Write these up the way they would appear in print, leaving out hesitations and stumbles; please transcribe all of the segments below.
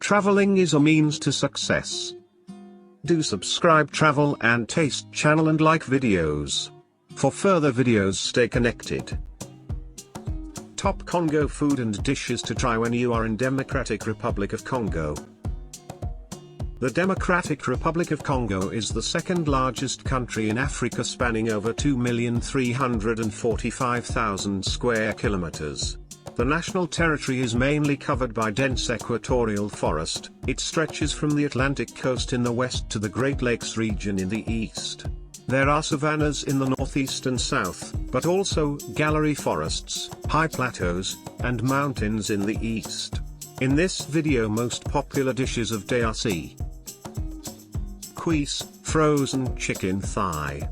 Traveling is a means to success. Do subscribe Travel and Taste channel and like videos. For further videos, stay connected. Top Congo food and dishes to try when you are in Democratic Republic of Congo. The Democratic Republic of Congo is the second largest country in Africa, spanning over 2,345,000 square kilometers. The national territory is mainly covered by dense equatorial forest. It stretches from the Atlantic coast in the west to the Great Lakes region in the east. There are savannas in the northeast and south, but also gallery forests, high plateaus, and mountains in the east. In this video, most popular dishes of DRC. Cuisse, frozen chicken thigh.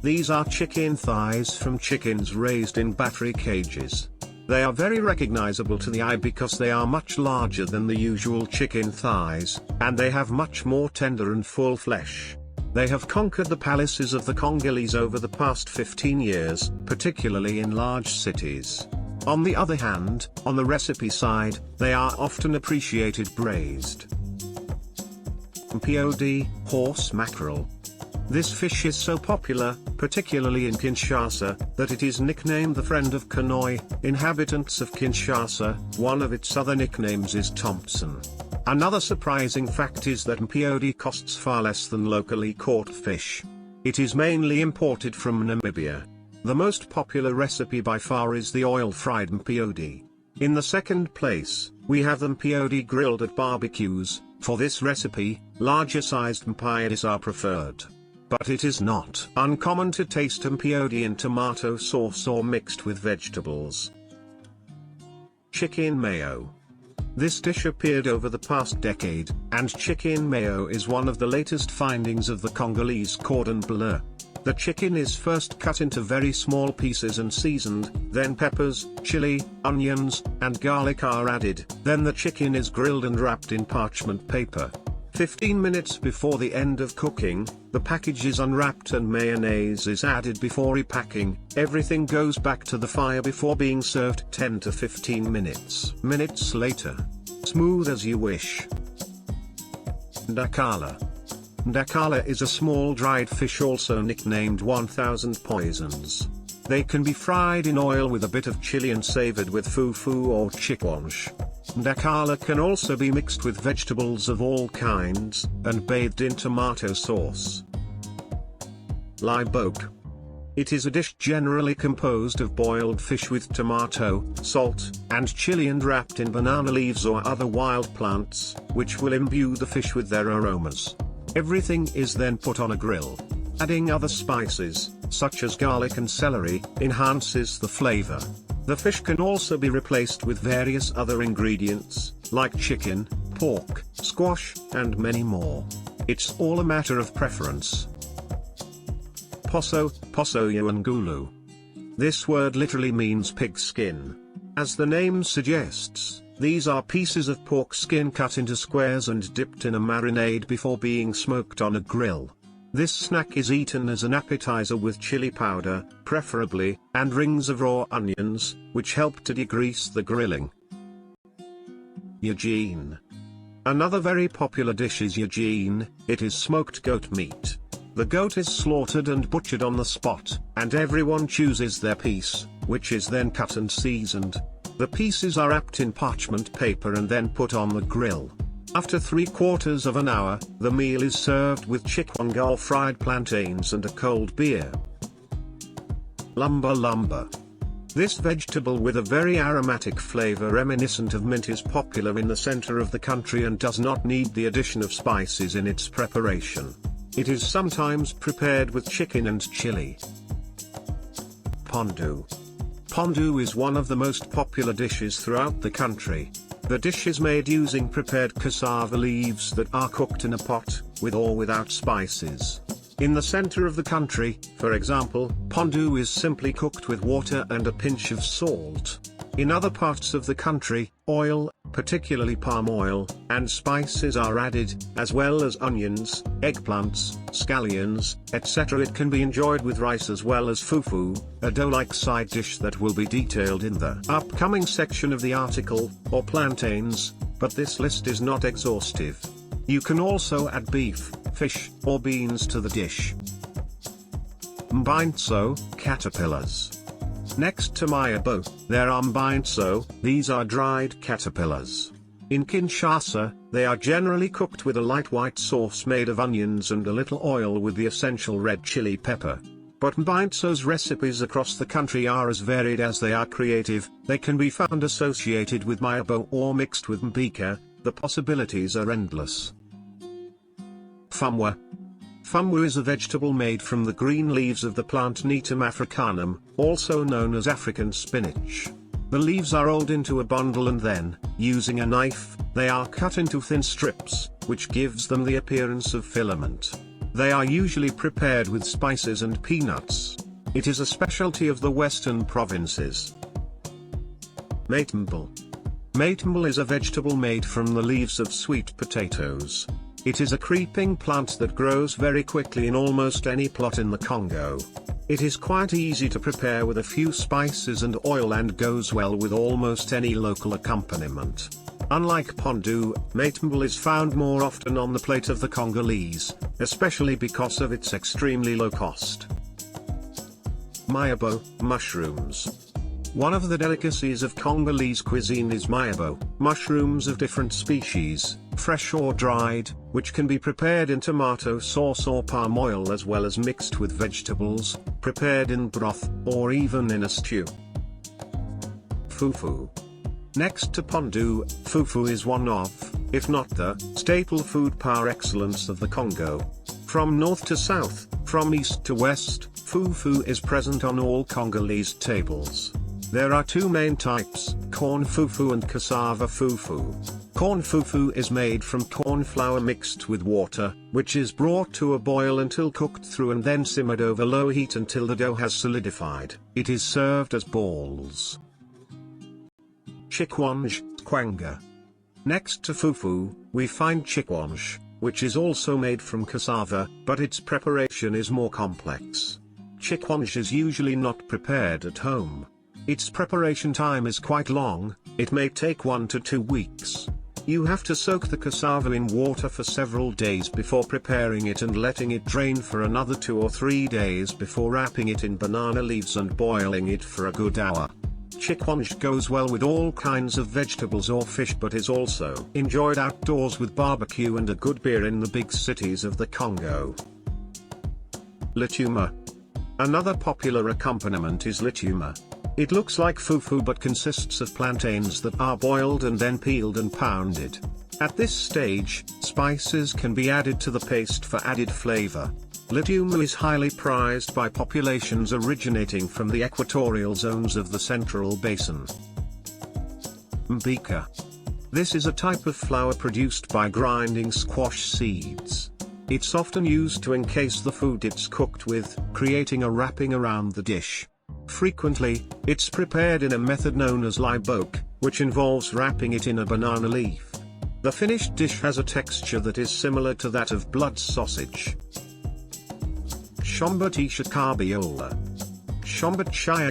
These are chicken thighs from chickens raised in battery cages. They are very recognizable to the eye because they are much larger than the usual chicken thighs, and they have much more tender and full flesh. They have conquered the palaces of the Congolese over the past 15 years, particularly in large cities. On the other hand, on the recipe side, they are often appreciated braised. Mpiodi, horse mackerel. This fish is so popular, particularly in Kinshasa, that it is nicknamed the friend of Kanoi. Inhabitants of Kinshasa, one of its other nicknames is Thompson. Another surprising fact is that Mpiodi costs far less than locally caught fish. It is mainly imported from Namibia. The most popular recipe by far is the oil-fried Mpiodi. In the second place, we have the Mpiodi grilled at barbecues. For this recipe, larger-sized Mpiodis are preferred. But it is not uncommon to taste Mpiodi in tomato sauce or mixed with vegetables. Chicken mayo. This dish appeared over the past decade, and chicken mayo is one of the latest findings of the Congolese cordon bleu. The chicken is first cut into very small pieces and seasoned, then peppers, chili, onions, and garlic are added, then the chicken is grilled and wrapped in parchment paper. 15 minutes before the end of cooking, the package is unwrapped and mayonnaise is added before repacking. Everything goes back to the fire before being served 10 to 15 minutes later. Smooth as you wish. Ndakala. Ndakala is a small dried fish, also nicknamed 1000 poisons. They can be fried in oil with a bit of chili and savored with fufu or Chikwange. Ndakala can also be mixed with vegetables of all kinds, and bathed in tomato sauce. Liboke. It is a dish generally composed of boiled fish with tomato, salt, and chili and wrapped in banana leaves or other wild plants, which will imbue the fish with their aromas. Everything is then put on a grill. Adding other spices, such as garlic and celery, enhances the flavor. The fish can also be replaced with various other ingredients, like chicken, pork, squash, and many more. It's all a matter of preference. Poso, Poso and Ngulu. This word literally means pig skin. As the name suggests, these are pieces of pork skin cut into squares and dipped in a marinade before being smoked on a grill. This snack is eaten as an appetizer with chili powder, preferably, and rings of raw onions, which help to degrease the grilling. Yajin. Another very popular dish is yajin. It is smoked goat meat. The goat is slaughtered and butchered on the spot, and everyone chooses their piece, which is then cut and seasoned. The pieces are wrapped in parchment paper and then put on the grill. After 3/4 of an hour, the meal is served with Chikwange or fried plantains and a cold beer. Lumba-Lumba. This vegetable with a very aromatic flavor reminiscent of mint is popular in the center of the country and does not need the addition of spices in its preparation. It is sometimes prepared with chicken and chili. Pondu. Pondu is one of the most popular dishes throughout the country. The dish is made using prepared cassava leaves that are cooked in a pot, with or without spices. In the center of the country, for example, pondu is simply cooked with water and a pinch of salt. In other parts of the country, oil, particularly palm oil, and spices are added, as well as onions, eggplants, scallions, etc. It can be enjoyed with rice as well as fufu, a dough-like side dish that will be detailed in the upcoming section of the article, or plantains. but this list is not exhaustive. You can also add beef, fish, or beans to the dish. Mbinzo, caterpillars. Next to Mayebo, there are Mbinzo, these are dried caterpillars. In Kinshasa, they are generally cooked with a light white sauce made of onions and a little oil with the essential red chili pepper. But Mbinzo's recipes across the country are as varied as they are creative. They can be found associated with Mayebo or mixed with Mbika. The possibilities are endless. Fumbwa. Fumbwa is a vegetable made from the green leaves of the plant Netum africanum, also known as African spinach. The leaves are rolled into a bundle and then, using a knife, they are cut into thin strips, which gives them the appearance of filament. They are usually prepared with spices and peanuts. It is a specialty of the western provinces. Matembele. Matembele is a vegetable made from the leaves of sweet potatoes. It is a creeping plant that grows very quickly in almost any plot in the Congo. It is quite easy to prepare with a few spices and oil and goes well with almost any local accompaniment. Unlike Pondu, Matembele is found more often on the plate of the Congolese, especially because of its extremely low cost. Mayebo, mushrooms. One of the delicacies of Congolese cuisine is Mayebo, mushrooms of different species, fresh or dried, which can be prepared in tomato sauce or palm oil as well as mixed with vegetables, prepared in broth, or even in a stew. Fufu. Next to Pondu, Fufu is one of, if not the, staple food par excellence of the Congo. From north to south, from east to west, Fufu is present on all Congolese tables. There are two main types, corn fufu and cassava fufu. Corn fufu is made from corn flour mixed with water, which is brought to a boil until cooked through and then simmered over low heat until the dough has solidified. It is served as balls. Chikwange, Kwanga. Next to fufu, we find chikwange, which is also made from cassava, but its preparation is more complex. Chikwange is usually not prepared at home. Its preparation time is quite long, it may take 1 to 2 weeks. You have to soak the cassava in water for several days before preparing it and letting it drain for another 2 or 3 days before wrapping it in banana leaves and boiling it for a good hour. Chikwange goes well with all kinds of vegetables or fish but is also enjoyed outdoors with barbecue and a good beer in the big cities of the Congo. Lituma. Another popular accompaniment is lituma. It looks like fufu but consists of plantains that are boiled and then peeled and pounded. At this stage, spices can be added to the paste for added flavor. Lituma is highly prized by populations originating from the equatorial zones of the Central Basin. Mbika. This is a type of flour produced by grinding squash seeds. It's often used to encase the food it's cooked with, creating a wrapping around the dish. Frequently, it's prepared in a method known as Liboke, which involves wrapping it in a banana leaf. The finished dish has a texture that is similar to that of blood sausage. Tshomba Kabiola. Tshomba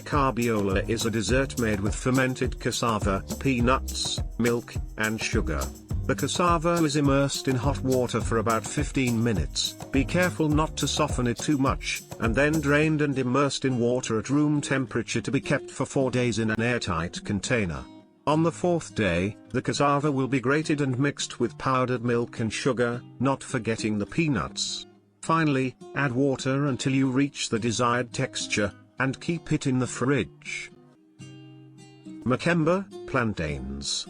Kabiola is a dessert made with fermented cassava, peanuts, milk, and sugar. The cassava is immersed in hot water for about 15 minutes, be careful not to soften it too much, and then drained and immersed in water at room temperature to be kept for 4 days in an airtight container. On the 4th day, the cassava will be grated and mixed with powdered milk and sugar, not forgetting the peanuts. Finally, add water until you reach the desired texture, and keep it in the fridge. Makemba, plantains.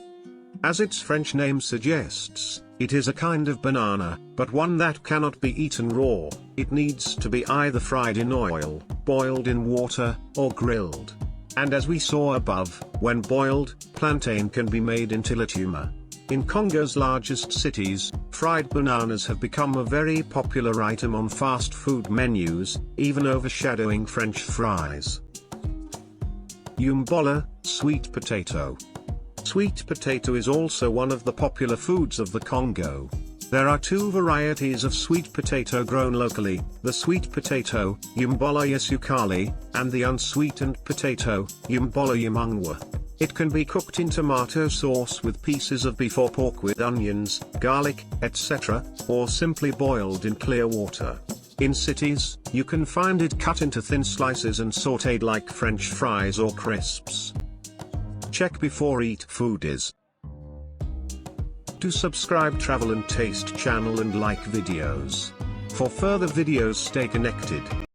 As its French name suggests, it is a kind of banana, but one that cannot be eaten raw. It needs to be either fried in oil, boiled in water, or grilled. And as we saw above, when boiled, plantain can be made into lituma. In Congo's largest cities, fried bananas have become a very popular item on fast food menus, even overshadowing French fries. Yumbola, sweet potato. Sweet potato is also one of the popular foods of the Congo. There are 2 varieties of sweet potato grown locally, the sweet potato, Yumbola yesukali, and the unsweetened potato, Yumbola yamungwa. It can be cooked in tomato sauce with pieces of beef or pork with onions, garlic, etc., or simply boiled in clear water. In cities, you can find it cut into thin slices and sautéed like French fries or crisps. Check before eat foodies. Do subscribe Travel and Taste channel and like videos. For further videos, stay connected.